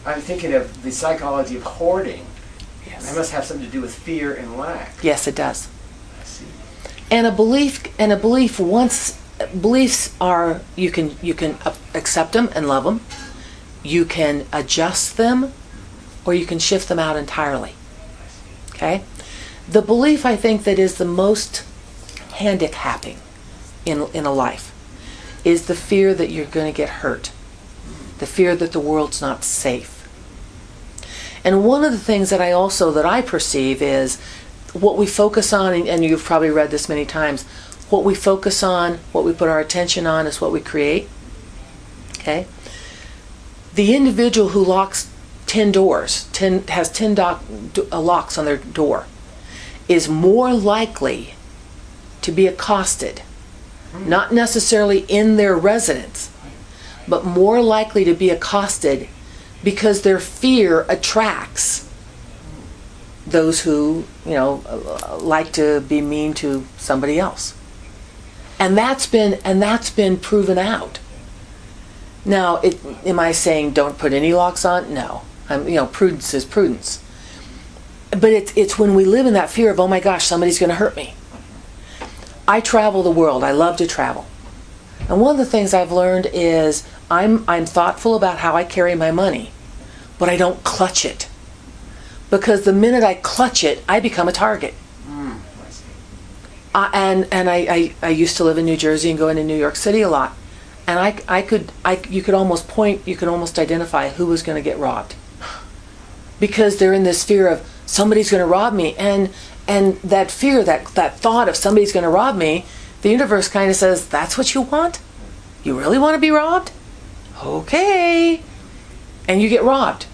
I'm thinking of the psychology of hoarding. Yes. That must have something to do with fear and lack. Yes, it does. I see. And a belief once beliefs are, you can accept them and love them. You can adjust them, or you can shift them out entirely. Okay? The belief, I think, that is the most handicapping in a life is the fear that you're going to get hurt. The fear that the world's not safe. And one of the things that I perceive is what we focus on, and you've probably read this many times, what we focus on, what we put our attention on is what we create. Okay? The individual who locks 10 doors, has 10 locks on their door, is more likely to be accosted, not necessarily in their residence, but more likely to be accosted because their fear attracts those who, like to be mean to somebody else. And that's been proven out. Now, am I saying don't put any locks on? No. Prudence is prudence. But it's when we live in that fear of, oh my gosh, somebody's going to hurt me. I travel the world. I love to travel. And one of the things I've learned is I'm thoughtful about how I carry my money, but I don't clutch it. Because the minute I clutch it, I become a target. I used to live in New Jersey and go into New York City a lot. And you could almost identify who was going to get robbed. Because they're in this fear of somebody's going to rob me. And that fear, that thought of somebody's going to rob me, the universe kind of says, that's what you want? You really want to be robbed? Okay. And you get robbed.